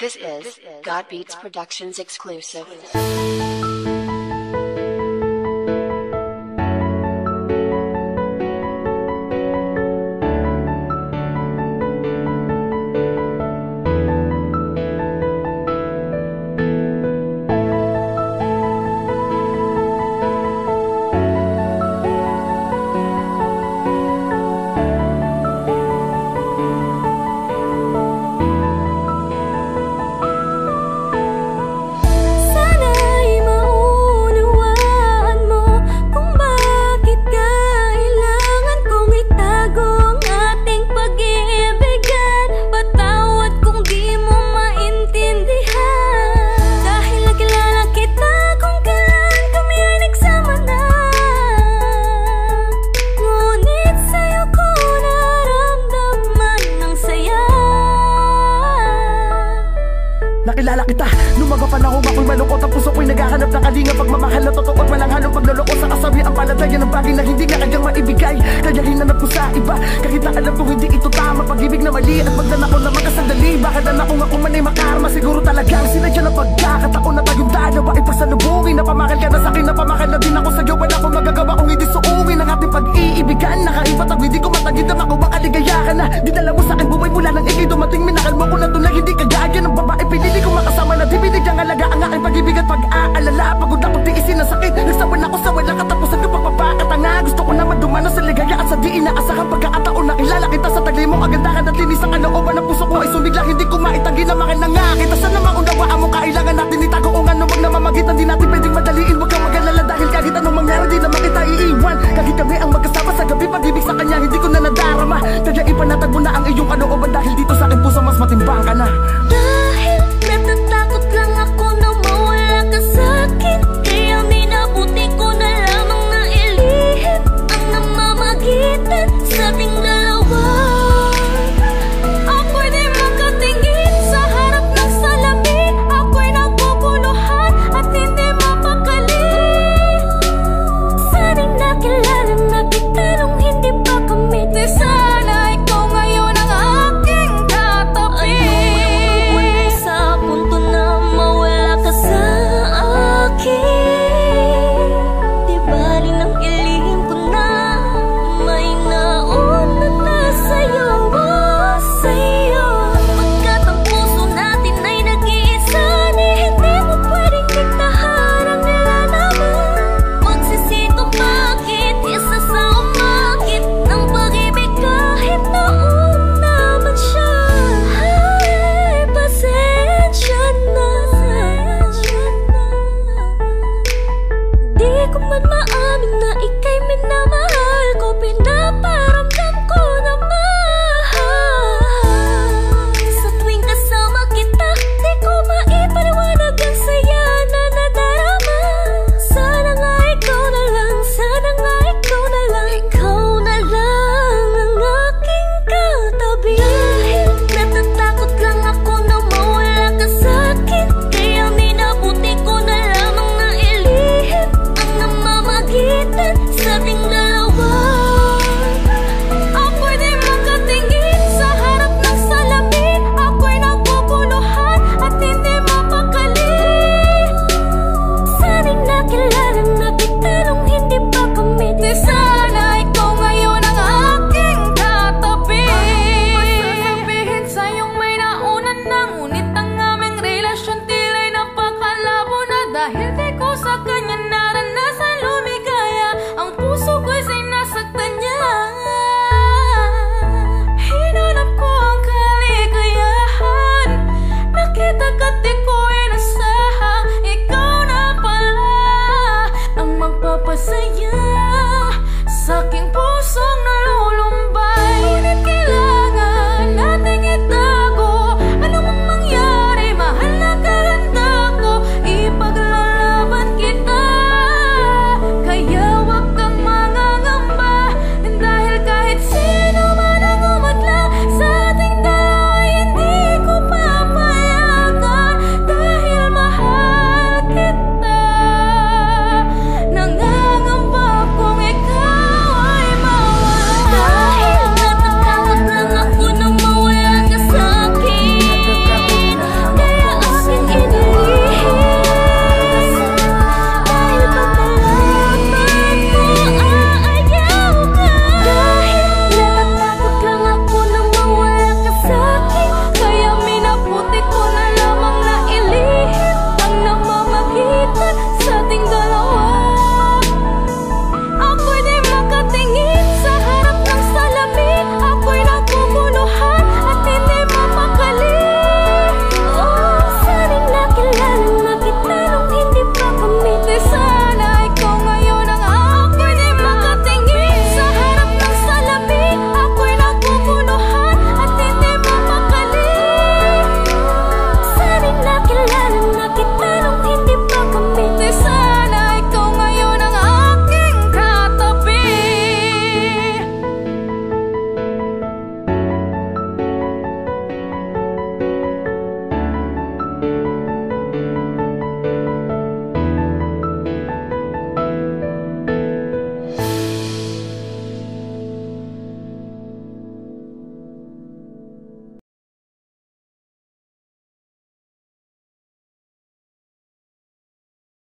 This is God Beats Productions exclusive. Nakilala kita, nung mga panahon ako'y malungkot. Ang puso ko'y naghahanap ng kalinga, pagmamahal na totoo at walang halong pagloloko. Sa kasawi ang palataya ng bagay na hindi nga kanyang maibigay. Kaya hinanap ko sa iba, kahit na alam kong hindi ito tama. Pag-ibig na mali at magdanako na magkasandali. Bakit na kung ako man ay makarma, siguro talagang sinadya na pagkakataon na tayong dalawa ay pagsalubungin. Napamakal ka na sa'kin, napamakal na din ako sa'yo. Wala akong magagawa kung hindi suungin ang ating pag-iibigan. Nakaibat ang hindi ko matagid na makuha kaligayahan na dinala mo sa'kin buhay mula nang ikay dumating. Minakal mo ko na tunay, hindi kagaya ng babae pinili ko makasama na di binigyang alaga ang aking pag-ibig at pag-aalala. Pagod akong tiisin ang sakit, nagsawan ako sa walang katapusan ng pagpapakatanga. Gusto ko naman dumano sa ligaya at sa di inaasahang pagkakataon. Nakilala kita sa taglay mo, kagandahan at linis ang kalooban ng puso ko ay sumigla. Hindi ko maitagi na makil na nga kita. Sana maunawaan mo, kailangan natin itago o nga nung wag na mamagitan. Di natin pwedeng madaliin, wag kang mag-alala dahil kahit anong mangyari di naman kita iiwan. Kahit kami ang magkasama sa gabi, pag-ibig sa kanya hindi ko na nadarama. Kaya ipanatag mo na ang iyong kalooban dahil dito sa aking puso mas matimbang ka na.